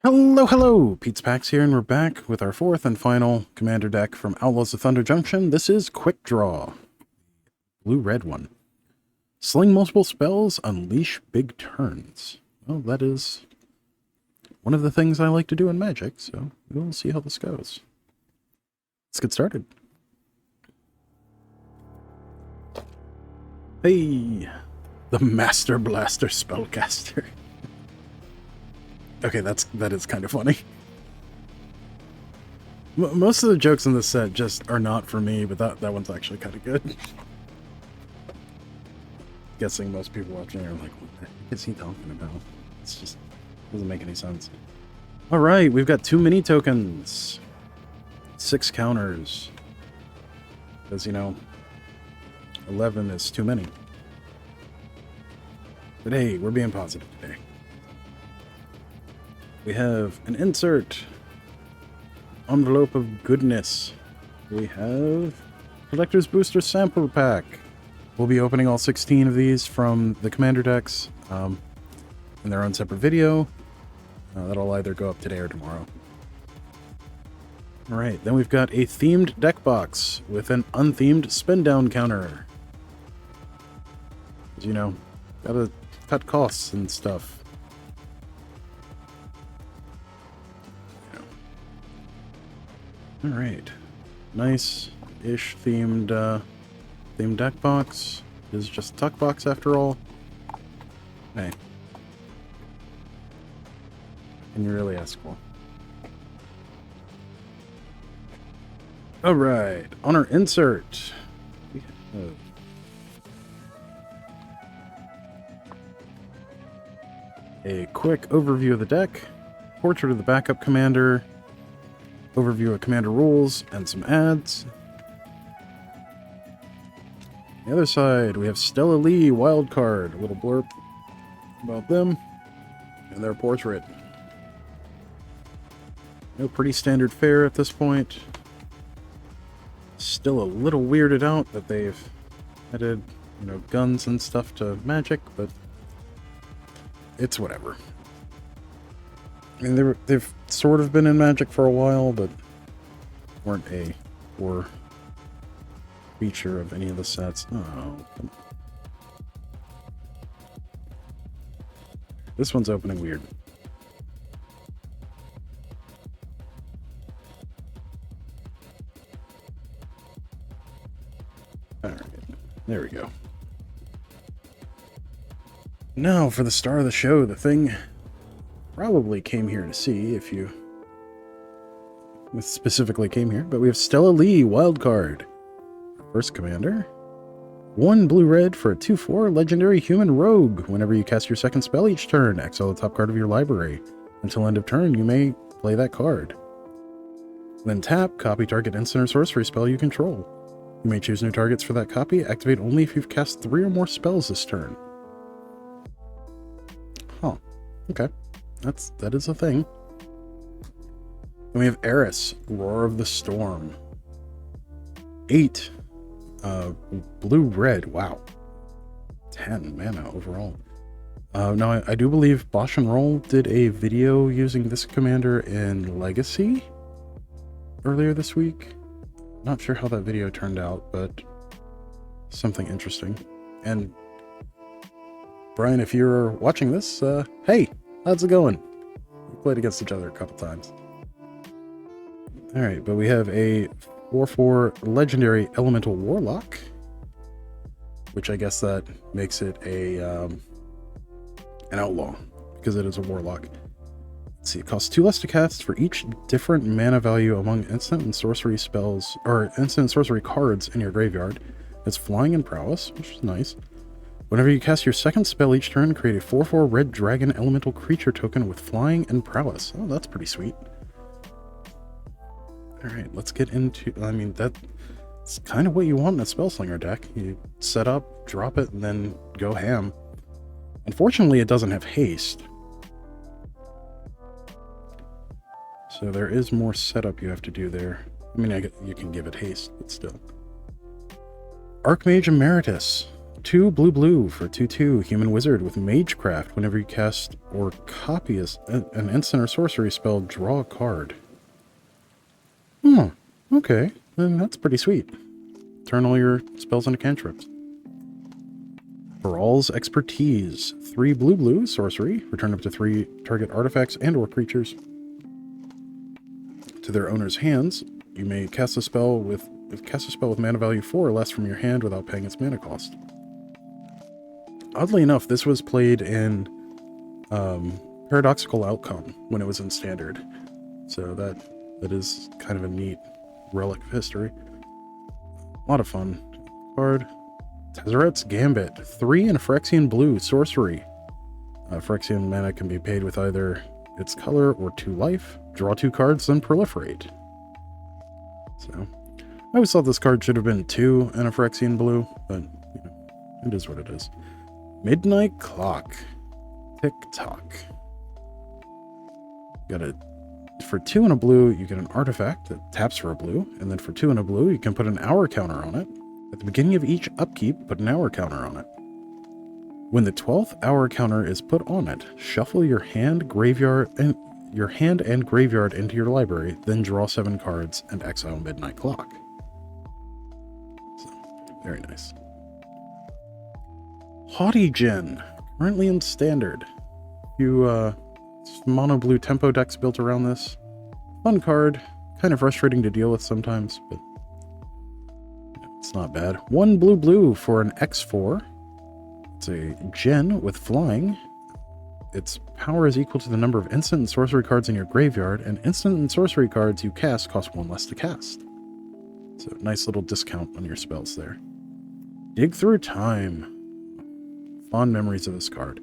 Hello, hello! Pete's Packs here, and we're back with our fourth and final commander deck from Outlaws of Thunder Junction. This is Quick Draw. Blue-red one. Sling multiple spells, unleash big turns. Well, that is one of the things I like to do in Magic, so we'll see how this goes. Let's get started. Hey! The Master Blaster Spellcaster. Okay, that is kind of funny. Most of the jokes in this set just are not for me, but that one's actually kind of good. Guessing most people watching are like, what the heck is he talking about? It's just doesn't make any sense. Alright, we've got 2 mini tokens. 6 counters. Because, you know, 11 is too many. But hey, we're being positive today. We have an insert, envelope of goodness. We have collector's booster sample pack. We'll be opening all 16 of these from the commander decks in their own separate video. That'll either go up today or tomorrow. All right, then we've got a themed deck box with an unthemed spin down counter. As you know, gotta cut costs and stuff. Alright, nice-ish themed deck box. It's just a tuck box after all. Hey. Can you really ask for? Alright, on our insert, we have a quick overview of the deck, portrait of the backup commander, overview of commander rules, and some ads. On the other side, we have Stella Lee, wildcard, a little blurb about them, and their portrait. No pretty standard fare at this point. Still a little weirded out that they've added, you know, guns and stuff to Magic, but it's whatever. I mean, they've sort of been in Magic for a while, but weren't a core feature of any of the sets. Oh, this one's opening weird. Alright, there we go. Now for the star of the show, the thing probably came here to see if you specifically came here, but we have Stella Lee, wildcard. First commander. 1 blue-red for a 2/4 legendary human rogue. Whenever you cast your second spell each turn, exile the top card of your library. Until end of turn, you may play that card. Then tap, copy target instant or sorcery spell you control. You may choose new targets for that copy. Activate only if you've cast 3 or more spells this turn. Huh. Okay. That is a thing. Then we have Eris, Roar of the Storm. 8 blue-red. Wow. 10 mana overall. Now, I do believe Bosch and Roll did a video using this commander in Legacy earlier this week. Not sure how that video turned out, but something interesting. And Brian, if you're watching this, hey, how's it going? We played against each other a couple times. Alright, but we have a 4/4 legendary elemental warlock, which I guess that makes it a an outlaw, because it is a warlock. Let's see, it costs 2 less to cast for each different mana value among instant and sorcery spells, or instant and sorcery cards in your graveyard. It's flying and prowess, which is nice. Whenever you cast your second spell each turn, create a 4/4 red dragon elemental creature token with flying and prowess. Oh, that's pretty sweet. Alright, let's get into... I mean, that's kind of what you want in a Spellslinger deck. You set up, drop it, and then go ham. Unfortunately, it doesn't have haste. So there is more setup you have to do there. I mean, you can give it haste, but still. Archmage Emeritus. 2 blue for 2/2 human wizard with magecraft. Whenever you cast or copy an instant or sorcery spell, draw a card. Hmm, okay, then that's pretty sweet. Turn all your spells into cantrips. Brawl's Expertise. 3 blue sorcery. Return up to 3 target artifacts and or creatures to their owner's hands. You may cast a spell with mana value 4 or less from your hand without paying its mana cost. Oddly enough, this was played in Paradoxical Outcome when it was in Standard. So that is kind of a neat relic of history. A lot of fun. Card. Tezzeret's Gambit. 3 and a Phyrexian blue sorcery. Phyrexian mana can be paid with either its color or 2 life. Draw 2 cards, then proliferate. So, I always thought this card should have been 2 and a Phyrexian blue, but you know, it is what it is. Midnight Clock. Tick-tock. For 2 and a blue, you get an artifact that taps for a blue, and then for 2 and a blue, you can put an hour counter on it. At the beginning of each upkeep, put an hour counter on it. When the 12th hour counter is put on it, shuffle your hand and graveyard into your library, then draw 7 cards and exile Midnight Clock. So, very nice. Haughty Djinn, currently in Standard. You mono blue tempo decks built around this. Fun card, kind of frustrating to deal with sometimes, but it's not bad. 1 blue for an X4. It's a Djinn with flying. Its power is equal to the number of instant and sorcery cards in your graveyard, and instant and sorcery cards you cast cost 1 less to cast. So nice little discount on your spells there. Dig Through Time. Fond memories of this card.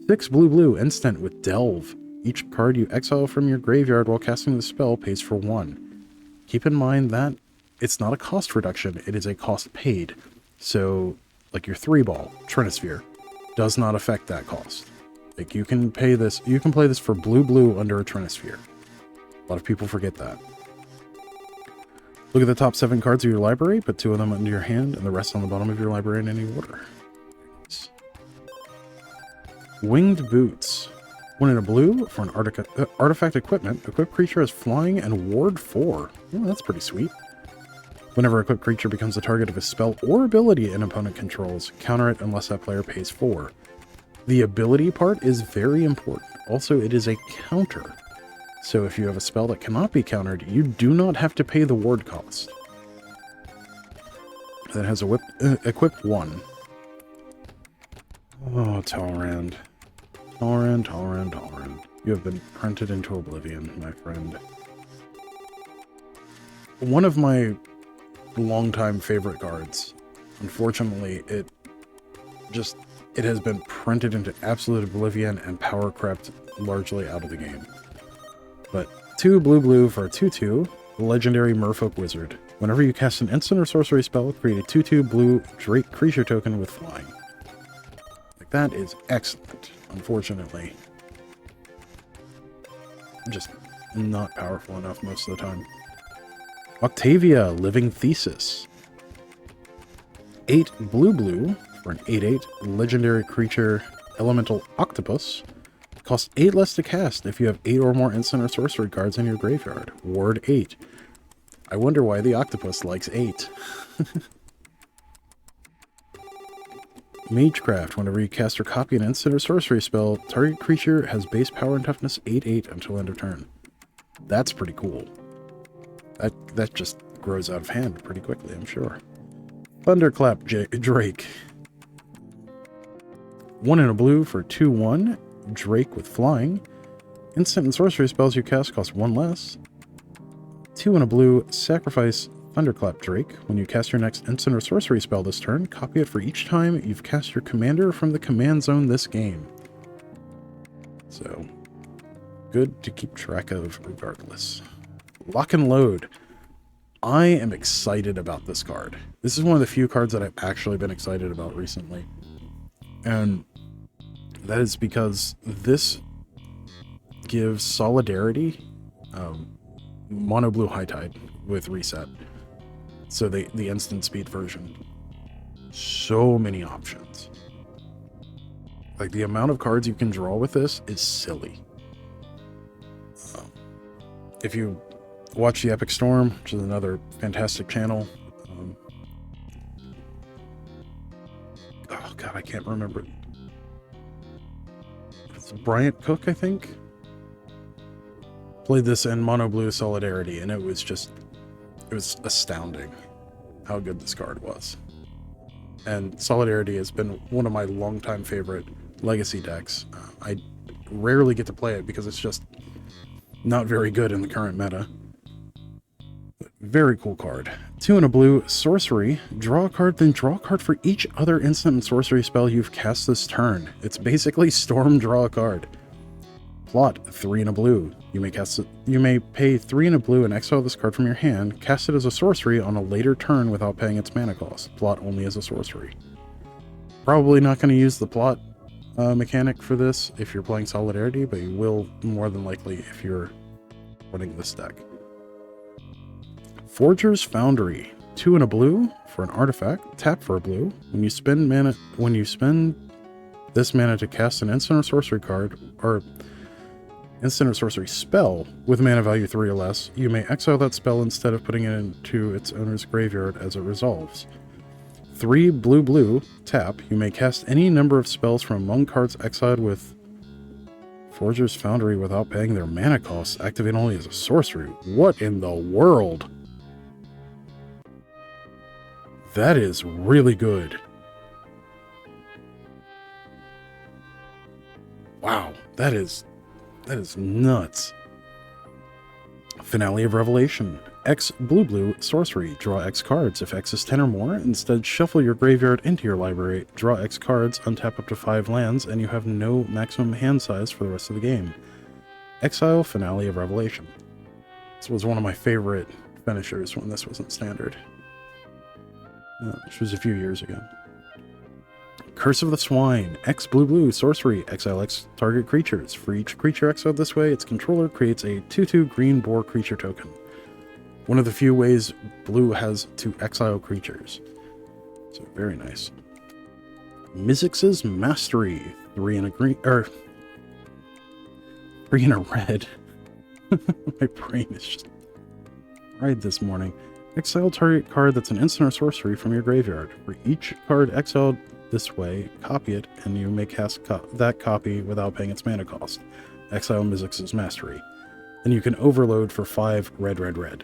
6 blue instant with Delve. Each card you exile from your graveyard while casting the spell pays for 1. Keep in mind that it's not a cost reduction, it is a cost paid. So, like your 3-ball, Trinisphere, does not affect that cost. Like you can play this for blue under a Trinisphere. A lot of people forget that. Look at the top 7 cards of your library, put 2 of them into your hand, and the rest on the bottom of your library in any order. Winged Boots. 1 and a blue for an artifact equipment. Equipped creature has flying and ward 4. Oh, that's pretty sweet. Whenever a equipped creature becomes the target of a spell or ability an opponent controls, counter it unless that player pays 4. The ability part is very important. Also, it is a counter. So if you have a spell that cannot be countered, you do not have to pay the ward cost. That has a equipped 1. Oh, Talrand. Talrand. You have been printed into oblivion, my friend. One of my longtime favorite cards. Unfortunately, it has been printed into absolute oblivion and power crept largely out of the game. But 2 blue for a 2/2, the legendary Merfolk Wizard. Whenever you cast an instant or sorcery spell, create a 2/2 blue Drake creature token with flying. Like, that is excellent. Unfortunately, just not powerful enough most of the time. Octavia, Living Thesis. 8 blue for an 8/8 legendary creature, Elemental Octopus. Costs 8 less to cast if you have 8 or more instant or sorcery cards in your graveyard. Ward 8. I wonder why the octopus likes 8. Magecraft. Whenever you cast or copy an instant or sorcery spell, target creature has base power and toughness 8/8 until end of turn. That's pretty cool. That just grows out of hand pretty quickly, I'm sure. Thunderclap Drake. 1 and a blue for 2/1. Drake with flying. Instant and sorcery spells you cast cost 1 less. 2 and a blue, sacrifice Thunderclap Drake. When you cast your next instant or sorcery spell this turn, copy it for each time you've cast your commander from the command zone this game. So, good to keep track of regardless. Lock and Load. I am excited about this card. This is one of the few cards that I've actually been excited about recently. And that is because this gives Solidarity mono blue High Tide with reset. So the instant speed version. So many options. Like, the amount of cards you can draw with this is silly. If you watch the Epic Storm, which is another fantastic channel, oh god, I can't remember. It's Bryant Cook, I think, played this in Mono Blue Solidarity, and it was astounding how good this card was. And Solidarity has been one of my longtime favorite Legacy decks. I rarely get to play it because it's just not very good in the current meta. Very cool card. 2 and a blue, sorcery. Draw a card, then draw a card for each other instant and sorcery spell you've cast this turn. It's basically Storm draw a card. Plot, 3 and a blue. You may pay 3 and a blue and exile this card from your hand. Cast it as a sorcery on a later turn without paying its mana cost. Plot only as a sorcery. Probably not going to use the plot mechanic for this if you're playing Solidarity, but you will more than likely if you're running this deck. Forger's Foundry, 2 and a blue for an artifact. Tap for a blue. When you spend this mana to cast an instant or sorcery card, or instant or sorcery spell with mana value 3 or less, you may exile that spell instead of putting it into its owner's graveyard as it resolves. 3 blue, tap. You may cast any number of spells from among cards exiled with Forger's Foundry without paying their mana costs. Activate only as a sorcery. What in the world? That is really good. Wow, that is nuts. Finale of Revelation. X blue, sorcery. Draw X cards. If X is 10 or more, instead shuffle your graveyard into your library. Draw X cards, untap up to 5 lands, and you have no maximum hand size for the rest of the game. Exile Finale of Revelation. This was one of my favorite finishers when this wasn't standard. Which was a few years ago. Curse of the Swine. X blue, sorcery. Exile X target creatures. For each creature exiled this way, its controller creates a 2/2 green boar creature token. One of the few ways blue has to exile creatures. So very nice. Mizzix's Mastery. 3 and a green, or 3 and a red. My brain is just fried this morning. Exile target card that's an instant or sorcery from your graveyard. For each card exiled this way, copy it, and you may cast that copy without paying its mana cost. Exile Mizzix's Mastery. And you can overload for 5 red.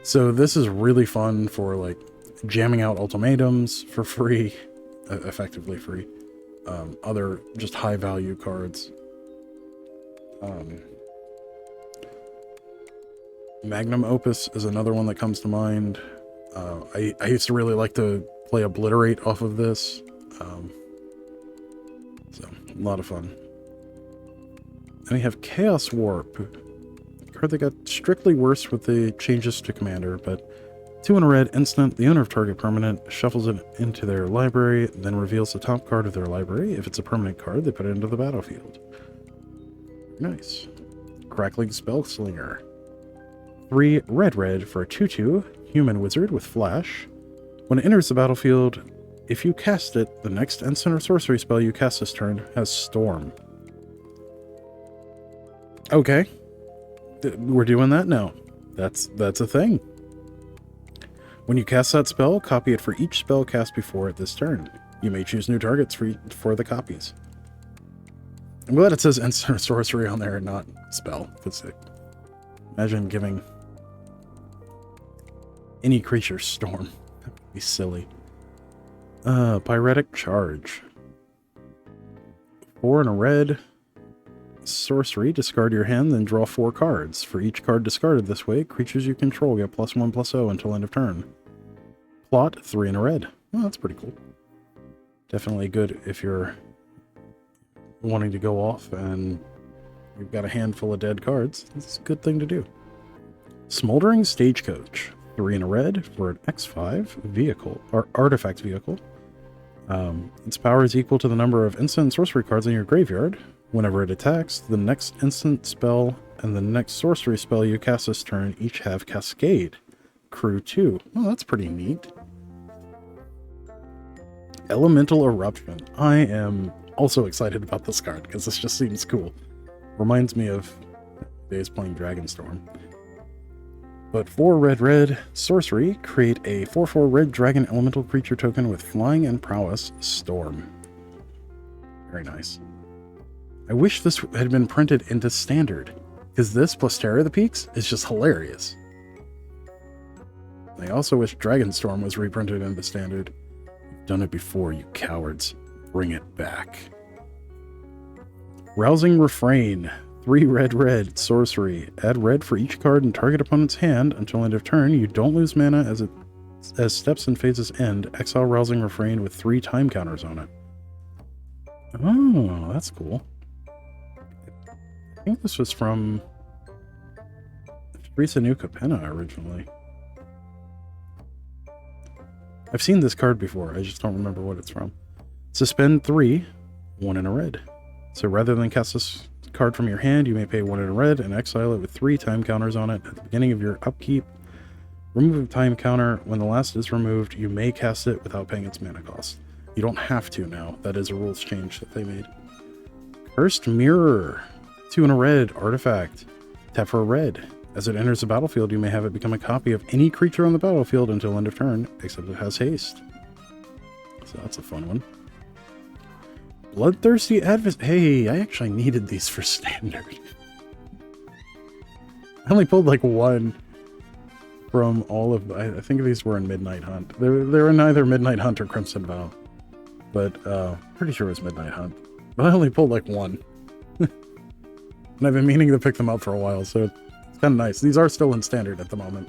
So this is really fun for like jamming out ultimatums for free, effectively free. Other just high value cards. Magnum Opus is another one that comes to mind. I used to really like to play Obliterate off of this. So, a lot of fun. And we have Chaos Warp. A card that got strictly worse with the changes to Commander, but 2 and a red instant. The owner of target permanent shuffles it into their library, then reveals the top card of their library. If it's a permanent card, they put it into the battlefield. Nice. Crackling Spellslinger. 3 red for a 2/2 human wizard with flash. When it enters the battlefield, if you cast it, the next instant or sorcery spell you cast this turn has Storm. Okay. We're doing that now. That's a thing. When you cast that spell, copy it for each spell cast before it this turn. You may choose new targets for the copies. I'm glad it says instant or sorcery on there and not spell. Imagine giving any creature Storm. That would be silly. Pyretic Charge. 4 and a red. Sorcery. Discard your hand, then draw 4 cards. For each card discarded this way, creatures you control get +1/+0 until end of turn. Plot, 3 and a red. Oh, that's pretty cool. Definitely good if you're wanting to go off and you've got a handful of dead cards. It's a good thing to do. Smoldering Stagecoach. 3 and a red for an X5 vehicle, or artifact vehicle. Its power is equal to the number of instant and sorcery cards in your graveyard. Whenever it attacks, the next instant spell and the next sorcery spell you cast this turn each have Cascade. Crew 2. Oh, that's pretty neat. Elemental Eruption. I am also excited about this card because this just seems cool. Reminds me of days playing Dragonstorm. But 4 red sorcery, create a 4/4 red dragon elemental creature token with flying and prowess, Storm. Very nice. I wish this had been printed into standard, because this plus Terror of the Peaks is just hilarious. I also wish Dragonstorm was reprinted into standard. You've done it before, you cowards. Bring it back. Rousing Refrain. 3 red sorcery. Add red for each card in target opponent's hand until end of turn. You don't lose mana as steps and phases end. Exile Rousing Refrain with 3 time counters on it. Oh, that's cool. I think this was from Streets of New Capenna originally. I've seen this card before, I just don't remember what it's from. Suspend 3, 1 in a red. So rather than cast this card from your hand, you may pay 1 in a red and exile it with 3 time counters on it at the beginning of your upkeep. Remove a time counter. When the last is removed, you may cast it without paying its mana cost. You don't have to now. That is a rules change that they made. Cursed Mirror. 2 in a red artifact. Tap for a red. As it enters the battlefield, you may have it become a copy of any creature on the battlefield until end of turn, except it has haste. So that's a fun one. Bloodthirsty Hey, I actually needed these for standard. I only pulled like 1 from all of... I think these were in Midnight Hunt. They were in either Midnight Hunt or Crimson Vow. But pretty sure it was Midnight Hunt. But I only pulled like 1. And I've been meaning to pick them up for a while, so it's kind of nice. These are still in standard at the moment.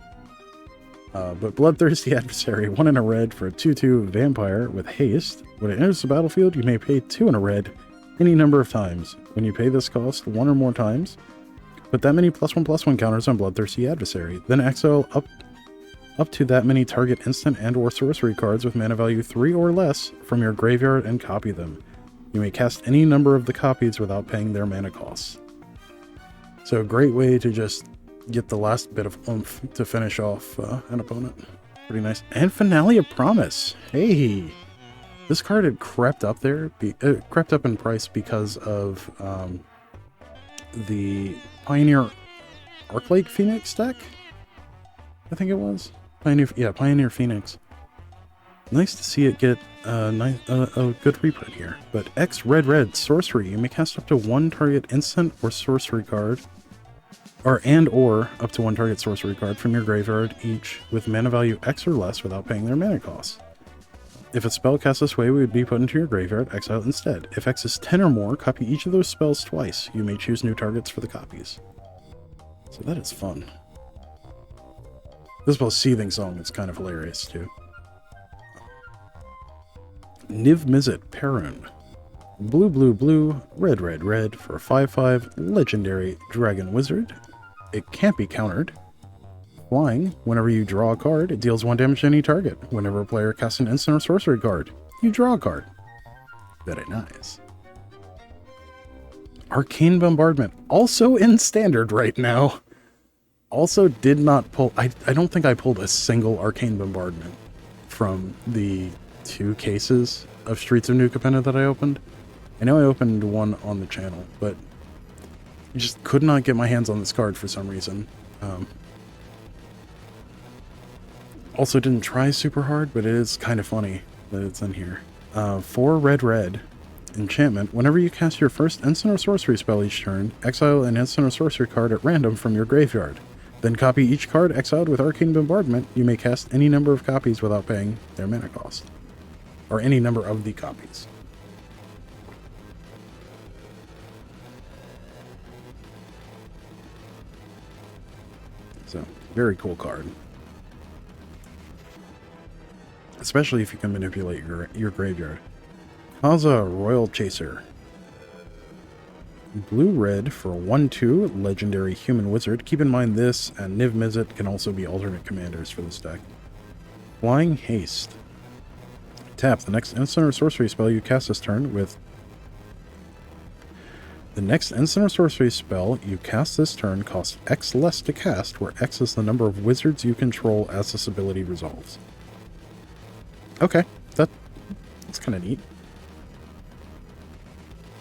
But Bloodthirsty Adversary, 1 in a red for a 2/2 vampire with haste. When it enters the battlefield, you may pay 2 in a red any number of times. When you pay this cost 1 or more times, put that many +1/+1 counters on Bloodthirsty Adversary. Then exile up to that many target instant and or sorcery cards with mana value 3 or less from your graveyard and copy them. You may cast any number of the copies without paying their mana costs. So a great way to just get the last bit of oomph to finish off an opponent. Pretty nice. And Finale of Promise. Hey, this card had crept up there, crept up in price because of the Pioneer Arclake Phoenix deck. I think it was Pioneer Phoenix. Nice to see it get a good reprint here. But X red sorcery. You may cast up to 1 target instant or sorcery card, or up to 1 target sorcery card from your graveyard each with mana value X or less without paying their mana costs. If a spell cast this way would be put into your graveyard, exile it instead. If X is 10 or more, copy each of those spells twice. You may choose new targets for the copies. So that is fun. This spell's Seething Song is kind of hilarious too. Niv Mizzet Perun. Blue, red for a 5/5 legendary dragon wizard. It can't be countered. Flying, whenever you draw a card, it deals 1 damage to any target. Whenever a player casts an instant or sorcery card, you draw a card. Very nice. Arcane Bombardment, also in standard right now. Also did not pull... I don't think I pulled a single Arcane Bombardment from the 2 cases of Streets of New Capenna that I opened. I know I opened 1 on the channel, but I just could not get my hands on this card for some reason. Also didn't try super hard, but it is kind of funny that it's in here. 4 red enchantment. Whenever you cast your first instant or sorcery spell each turn, exile an instant or sorcery card at random from your graveyard. Then copy each card exiled with Arcane Bombardment. You may cast any number of copies without paying their mana cost. Or any number of the copies. So, very cool card. Especially if you can manipulate your graveyard. Kaza Royal Chaser. Blue-red for a 1/2 legendary human wizard. Keep in mind this and Niv Mizzet can also be alternate commanders for this deck. Flying Haste. Tap the next instant or sorcery spell you cast this turn with... The next instant or sorcery spell you cast this turn costs X less to cast, where X is the number of wizards you control as this ability resolves. Okay, That's kind of neat.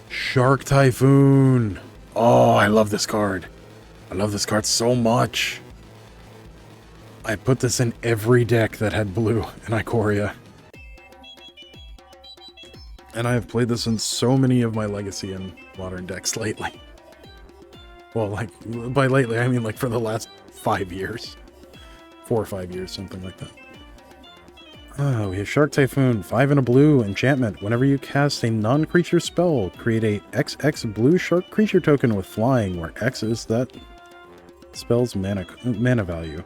Shark Typhoon. Oh, I love this card. I love this card so much. I put this in every deck that had blue in Ikoria. And I have played this in so many of my Legacy and Modern decks lately. Well, like, by lately, I mean like for the last 5 years. 4 or 5 years, something like that. Oh, we have Shark Typhoon, 5 and a blue, enchantment. Whenever you cast a non-creature spell, create a XX blue shark creature token with flying, where X is that spell's mana value.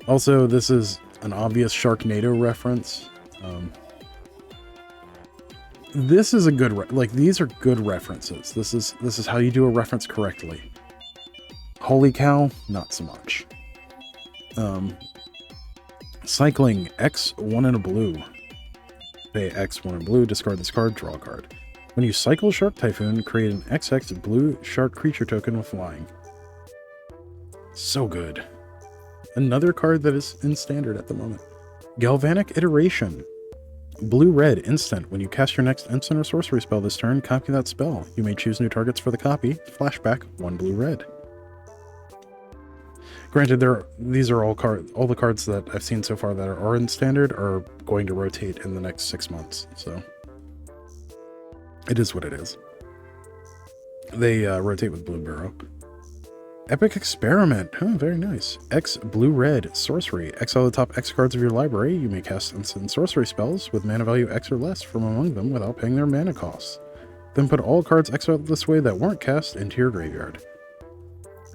Also, this is an obvious Sharknado reference. This is a good, these are good references. This is how you do a reference correctly. Holy cow, not so much. Cycling, X, 1 and a blue. Pay X, 1 and blue, discard this card, draw a card. When you cycle Shark Typhoon, create an XX blue shark creature token with flying. So good. Another card that is in standard at the moment. Galvanic Iteration. Blue-red, instant. When you cast your next instant or sorcery spell this turn, copy that spell. You may choose new targets for the copy. Flashback, 1 blue-red. Granted, these are all the cards that I've seen so far that are in standard are going to rotate in the next 6 months, so it is what it is. They rotate with Blue Burrow. Epic Experiment. Oh, very nice. X blue-red sorcery. Exile the top X cards of your library. You may cast instant sorcery spells with mana value X or less from among them without paying their mana costs. Then put all cards exiled this way that weren't cast into your graveyard.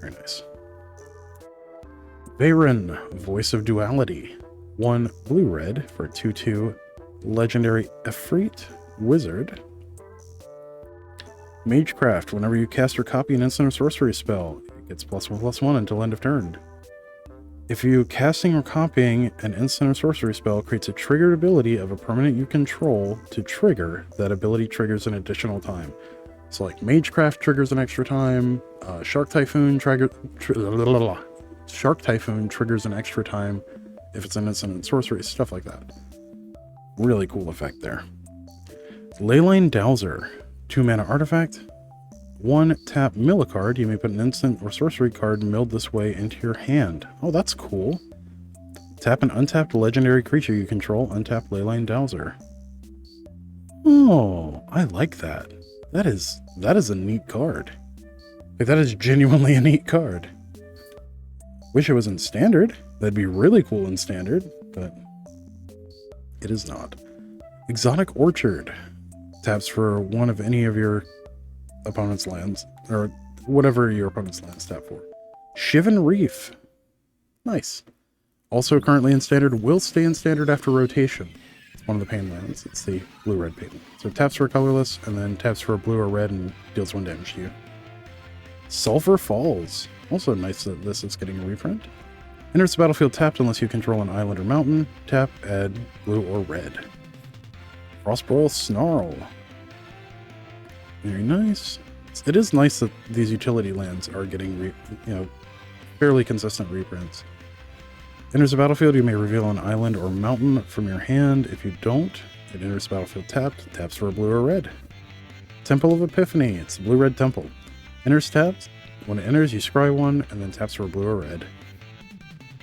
Very nice. Veyron, Voice of Duality. 1 blue-red for 2/2 legendary Efreet Wizard. Magecraft, whenever you cast or copy an instant or sorcery spell, it gets +1/+1 until end of turn. If you casting or copying an instant or sorcery spell creates a triggered ability of a permanent you control to trigger, that ability triggers an additional time. So like Magecraft triggers an extra time, Shark Typhoon Shark Typhoon triggers an extra time if it's an instant and sorcery, stuff like that. Really cool effect there. Leyline Dowser, 2 mana artifact. 1 tap mill a card. You may put an instant or sorcery card milled this way into your hand. Oh, that's cool. Tap an untapped legendary creature you control, untap Leyline Dowser. Oh, I like that. That is a neat card. Like, that is genuinely a neat card. Wish it was in standard. That'd be really cool in standard, but it is not. Exotic Orchard. Taps for 1 of any of your opponent's lands, or whatever your opponent's lands tap for. Shivan Reef. Nice. Also currently in standard, will stay in standard after rotation. It's one of the pain lands. It's the blue-red pain. So it taps for a colorless, and then taps for a blue or red and deals 1 damage to you. Sulphur Falls. Also nice that this is getting a reprint. Enters the battlefield tapped unless you control an island or mountain. Tap, add blue or red. Frostboil Snarl. Very nice. It is nice that these utility lands are getting, fairly consistent reprints. Enters the battlefield, you may reveal an island or mountain from your hand. If you don't, it enters the battlefield tapped. Taps for a blue or red. Temple of Epiphany. It's the blue-red temple. Enters tapped. When it enters, you scry 1, and then taps for a blue or red.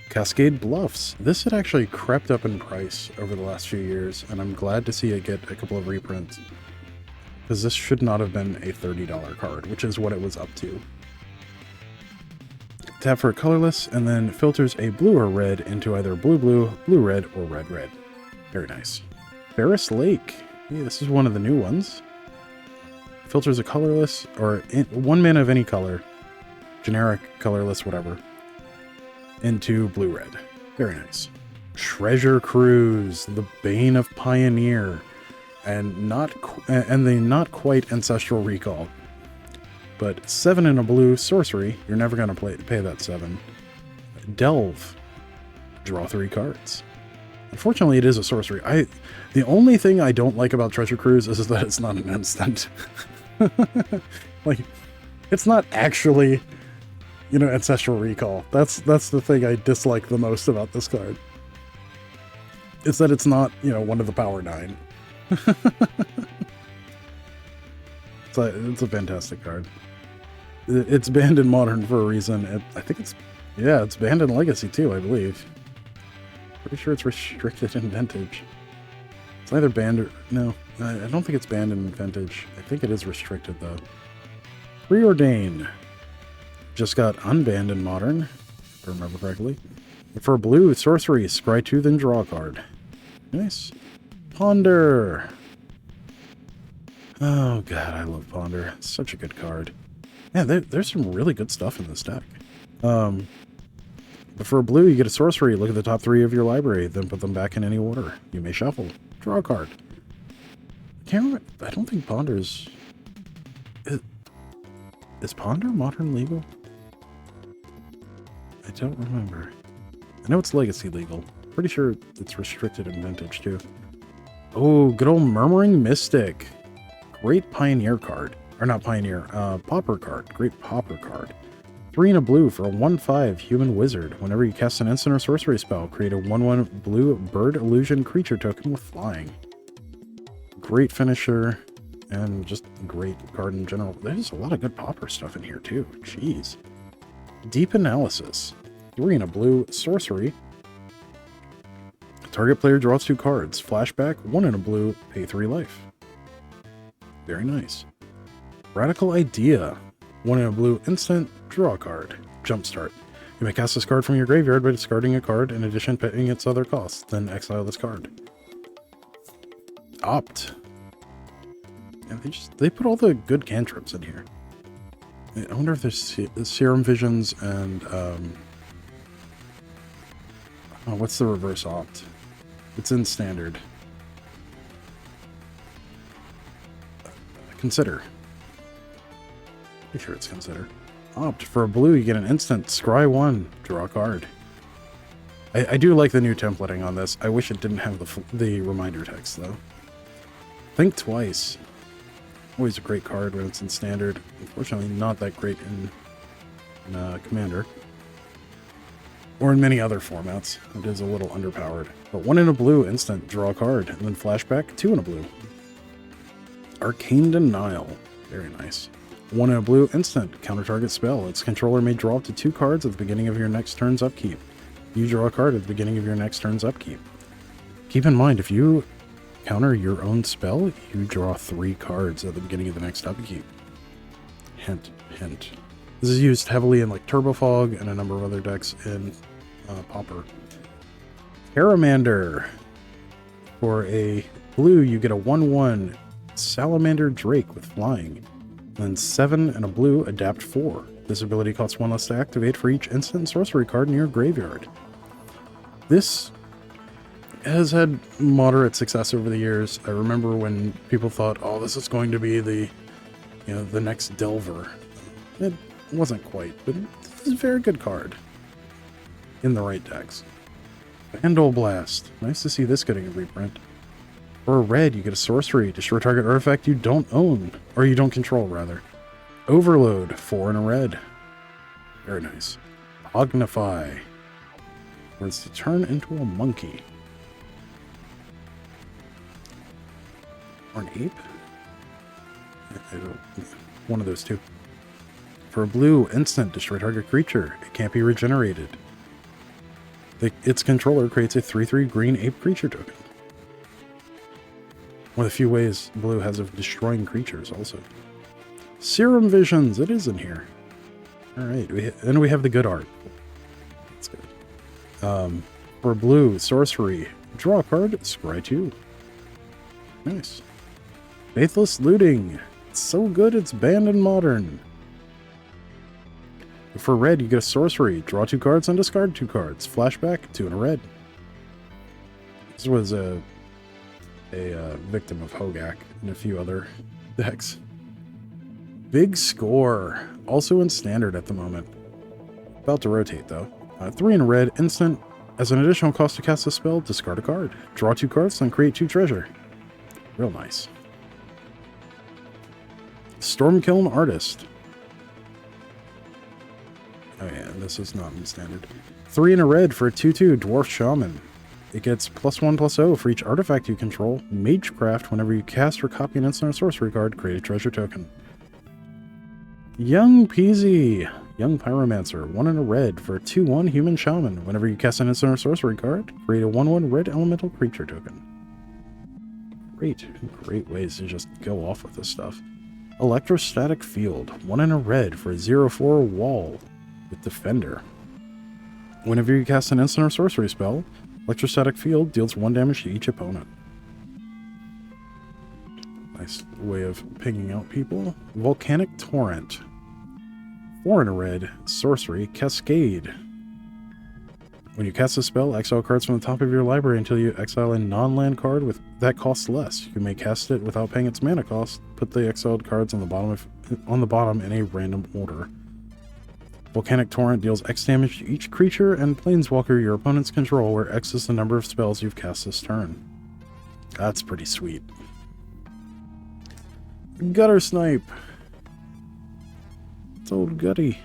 Cascade Bluffs. This had actually crept up in price over the last few years, and I'm glad to see it get a couple of reprints. Because this should not have been a $30 card, which is what it was up to. Tap for a colorless, and then filters a blue or red into either blue-blue, blue-red, or red-red. Very nice. Ferris Lake. Yeah, this is one of the new ones. Filters a colorless, or 1 mana of any color, generic, colorless, whatever, into blue-red. Very nice. Treasure Cruise, the Bane of Pioneer, and the not quite Ancestral Recall. But 7 in a blue sorcery, you're never going to pay that 7. Delve, draw 3 cards. Unfortunately, it is a sorcery. The only thing I don't like about Treasure Cruise is that it's not an instant. Like, it's not actually, Ancestral Recall. That's the thing I dislike the most about this card. It's that it's not, one of the Power 9. It's a fantastic card. It's banned in Modern for a reason. I think it's banned in Legacy too, I believe. Pretty sure it's restricted in Vintage. It's either banned or... No, I don't think it's banned in Vintage. I think it is restricted, though. Preordained. Just got unbanned in Modern, if I remember correctly. For blue, sorcery, scry 2, then draw a card. Nice. Ponder. Oh, God, I love Ponder. It's such a good card. Yeah, there's some really good stuff in this deck. But for blue, you get a sorcery. Look at the top 3 of your library, then put them back in any order. You may shuffle. Draw a card. I don't think Ponder's... Is Ponder Modern legal? I don't remember. I know it's Legacy legal. Pretty sure it's restricted in Vintage, too. Oh, good old Murmuring Mystic. Great Pioneer card. Or not Pioneer, Pauper card. Great Pauper card. 3 and a blue for a 1/5 human wizard. Whenever you cast an instant or sorcery spell, create a 1/1 blue bird illusion creature token with flying. Great finisher, and just a great card in general. There's a lot of good Pauper stuff in here too. Jeez. Deep Analysis. 3 and a blue sorcery. Target player draws 2 cards. Flashback, 1 and a blue, pay 3 life. Very nice. Radical Idea. 1 and a blue instant, draw a card. Jumpstart. You may cast this card from your graveyard by discarding a card, in addition paying its other costs, then exile this card. Opt. Yeah, they put all the good cantrips in here. I wonder if there's Serum Visions and what's the reverse opt? It's in standard. Consider. Pretty sure it's consider. Opt. For a blue, you get an instant. Scry 1. Draw a card. I do like the new templating on this. I wish it didn't have the reminder text, though. Think Twice. Always a great card when it's in standard. Unfortunately, not that great in Commander. Or in many other formats. It is a little underpowered. But 1 in a blue, instant. Draw a card. And then flashback, 2 in a blue. Arcane Denial. Very nice. 1 in a blue, instant. Counter target spell. Its controller may draw up to 2 cards at the beginning of your next turn's upkeep. You draw a card at the beginning of your next turn's upkeep. Keep in mind, if you counter your own spell, you draw 3 cards at the beginning of the next upkeep. Hint, hint. This is used heavily in like Turbo Fog and a number of other decks in Pauper. Haramander. For a blue, you get a 1/1 Salamander Drake with flying. Then 7 and a blue, adapt 4. This ability costs 1 less to activate for each instant sorcery card in your graveyard. This has had moderate success over the years. I remember when people thought, oh, this is going to be the next Delver. It wasn't quite, but it's a very good card. In the right decks. Vandal Blast. Nice to see this getting a reprint. For a red, you get a sorcery. Destroy target artifact you don't own. Or you don't control, rather. Overload. 4 and a red. Very nice. Ognify. Where it's to turn into a monkey. Or an ape? One of those two. For a blue, instant. Destroy target creature. It can't be regenerated. Its controller creates a 3/3 green ape creature token. One of the few ways blue has of destroying creatures, also. Serum Visions, it is in here. Alright, and we have the good art. That's good. For blue, sorcery. Draw a card, scry 2. Nice. Faithless Looting. It's so good it's banned in Modern. For red, you get a sorcery. Draw 2 cards and discard 2 cards. Flashback, 2 and a red. This was a victim of Hogak and a few other decks. Big Score. Also in standard at the moment. About to rotate, though. 3 and a red, instant. As an additional cost to cast a spell, discard a card. Draw 2 cards, then create 2 treasure. Real nice. Stormkiln Artist. Oh yeah, this is not in standard. 3 and a red for a 2/2 Dwarf Shaman. It gets +1/+0 for each artifact you control. Magecraft, whenever you cast or copy an instant or sorcery card, create a treasure token. Young Peasy, Young Pyromancer, 1 and a red for a 2/1 human shaman. Whenever you cast an instant or sorcery card, create a 1/1 red elemental creature token. Great ways to just go off with this stuff. Electrostatic Field, 1 and a red for a 0/4 wall with Defender. Whenever you cast an instant or sorcery spell, Electrostatic Field deals 1 damage to each opponent. Nice way of pinging out people. Volcanic Torrent, 4 and a red, sorcery, Cascade. When you cast a spell, exile cards from the top of your library until you exile a non-land card that costs less. You may cast it without paying its mana cost. Put the exiled cards on the bottom in a random order. Volcanic Torrent deals X damage to each creature and planeswalker your opponents control, where X is the number of spells you've cast this turn. That's pretty sweet. Gutter Snipe. It's old Gutty.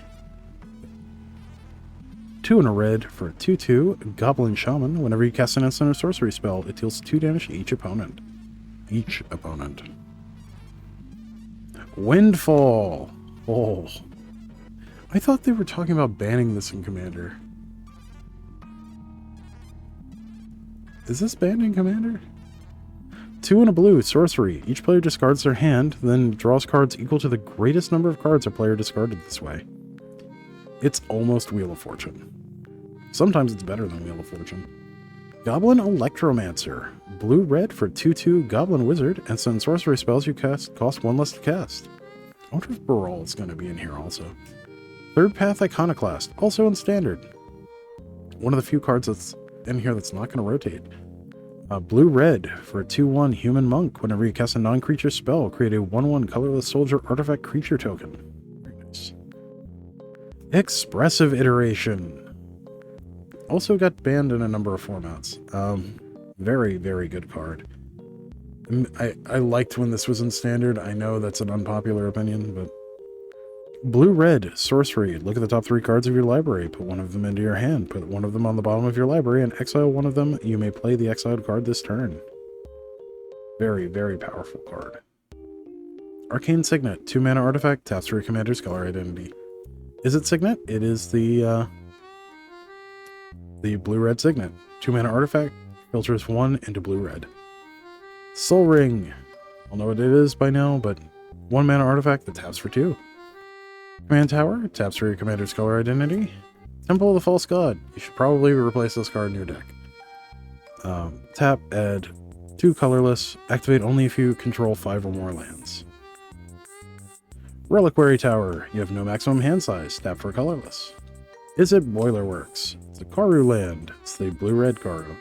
2 and a red for a 2/2 Goblin Shaman. Whenever you cast an instant or sorcery spell, it deals 2 damage to each opponent. Windfall. Oh. I thought they were talking about banning this in Commander. Is this banned in Commander? 2 and a blue, sorcery. Each player discards their hand, then draws cards equal to the greatest number of cards a player discarded this way. It's almost Wheel of Fortune. Sometimes it's better than Wheel of Fortune. Goblin Electromancer. Blue-red for 2/2 Goblin Wizard. Instant and sorcery spells you cast cost 1 less to cast. I wonder if Baral is going to be in here also. Third Path Iconoclast, also in Standard. One of the few cards that's in here that's not going to rotate. Blue-red for a 2/1 Human Monk. Whenever you cast a non-creature spell, create a 1/1 colorless soldier artifact creature token. Very nice. Expressive Iteration. Also got banned in a number of formats. Very, very good card. I liked when this was in Standard. I know that's an unpopular opinion, but... Blue-red, sorcery. Look at the top 3 cards of your library. Put 1 of them into your hand. Put 1 of them on the bottom of your library and exile 1 of them. You may play the exiled card this turn. Very, very powerful card. Arcane Signet, 2 mana artifact, taps for your commander's color identity. Is it Signet? It is the blue-red Signet. 2 mana artifact, filters 1 into blue-red. Soul Ring. I don't know what it is by now, but 1 mana artifact that taps for 2. Command Tower, taps for your commander's color identity. Temple of the False God. You should probably replace this card in your deck. Tap, add 2 colorless. Activate only if you control 5 or more lands. Reliquary Tower. You have no maximum hand size. Tap for colorless. Is it Boilerworks? It's a Karu land. It's the blue-red Karu.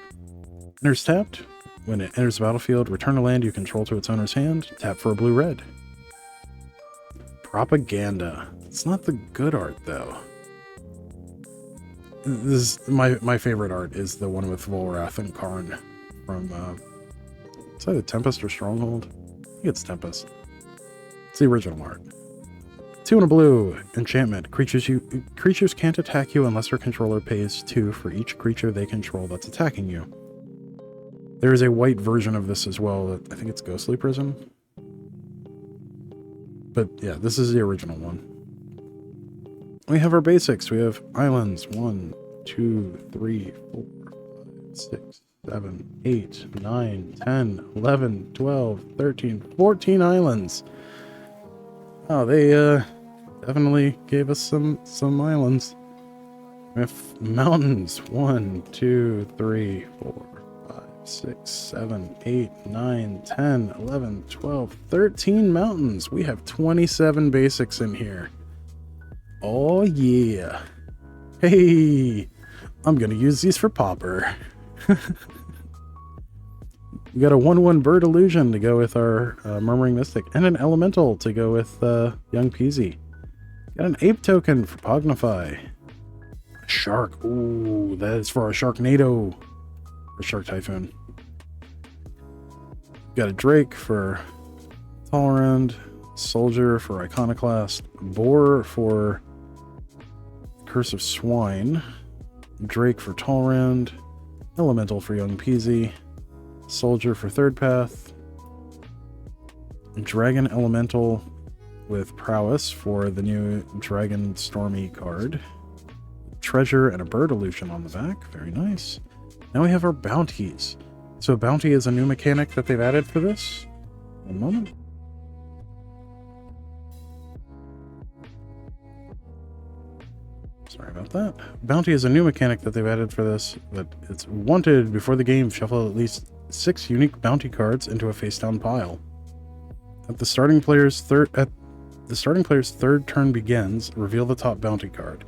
Enters tapped. When it enters the battlefield, return a land you control to its owner's hand. Tap for a blue-red. Propaganda. It's not the good art, though. This is my favorite art is the one with Volrath and Karn from is that Tempest or Stronghold? I think it's Tempest. It's the original art. 2 and a blue. Enchantment. Creatures can't attack you unless their controller pays 2 for each creature they control that's attacking you. There is a white version of this as well. That I think it's Ghostly Prison. But yeah, this is the original one. We have our basics. We have islands. 1, 2, 3, 4, 5, 6, 7, 8, 9, 10, 11, 12, 13, 14 islands. Oh, they definitely gave us some islands. We have mountains. 1, 2, 3, 4, 5, 6, 7, 8, 9, 10, 11, 12, 13 mountains. We have 27 basics in here. Oh yeah. Hey, I'm gonna use these for Pauper. We got a 1/1 Bird Illusion to go with our Murmuring Mystic, and an Elemental to go with Young Peasy. Got an Ape token for Pognify. A Shark. Ooh, that is for our Sharknado. Or Shark Typhoon. Got a Drake for Tolerand. Soldier for Iconoclast. Boar for Curse of Swine. Drake for Tolerand. Elemental for Young Peasy. Soldier for third path. Dragon Elemental with Prowess for the new Dragon Stormy card. Treasure and a bird illusion on the back. Very nice. Now we have our bounties. So bounty is a new mechanic that they've added for this. One moment. Sorry about that. Bounty is a new mechanic that they've added for this, but it's wanted before the game. Shuffle at least 6 unique bounty cards into a face-down pile. At the starting player's third turn begins, reveal the top bounty card.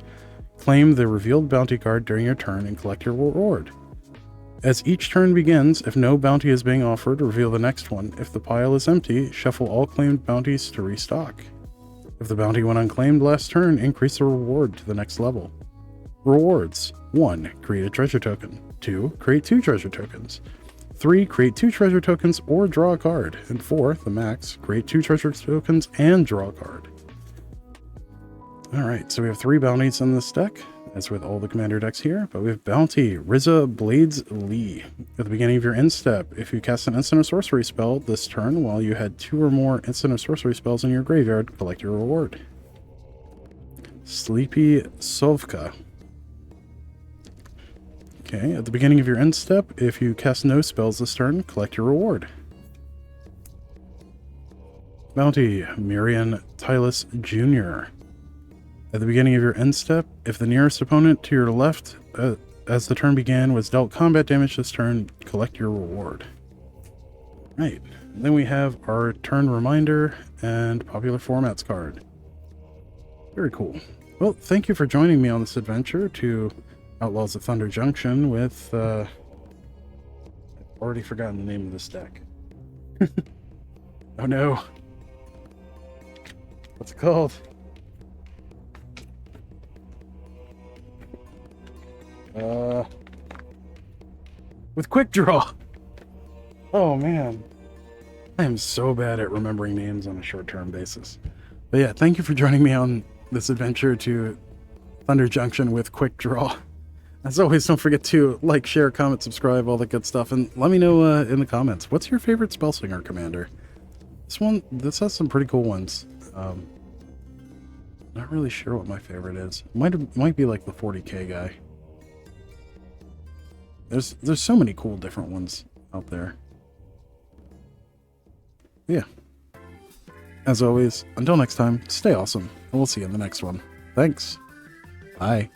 Claim the revealed bounty card during your turn and collect your reward. As each turn begins, if no bounty is being offered, reveal the next one. If the pile is empty, shuffle all claimed bounties to restock. If the bounty went unclaimed last turn, increase the reward to the next level. Rewards. 1. Create a treasure token. 2. Create 2 treasure tokens. 3. Create 2 treasure tokens or draw a card. And 4, the max, create 2 treasure tokens and draw a card. Alright, so we have 3 bounties in this deck, as with all the commander decks here, but we have Bounty, Rizza Blades Lee. At the beginning of your end step, if you cast an instant or sorcery spell this turn while you had 2 or more instant or sorcery spells in your graveyard, collect your reward. Sleepy Sovka. Okay, at the beginning of your end step, if you cast no spells this turn, collect your reward. Bounty, Mirian Tylus Jr. At the beginning of your end step, if the nearest opponent to your left as the turn began was dealt combat damage this turn, collect your reward. Right, then we have our turn reminder and popular formats card. Very cool. Well, thank you for joining me on this adventure to Outlaws of Thunder Junction with, I've already forgotten the name of this deck. Oh no. What's it called? With Quick Draw. Oh man. I am so bad at remembering names on a short-term basis. But yeah, thank you for joining me on this adventure to Thunder Junction with Quick Draw. As always, don't forget to like, share, comment, subscribe, all that good stuff, and let me know in the comments, what's your favorite Spellslinger commander? This has some pretty cool ones. Not really sure what my favorite is. Might be like the 40k guy. There's so many cool different ones out there. Yeah. As always, until next time, stay awesome, and we'll see you in the next one. Thanks. Bye.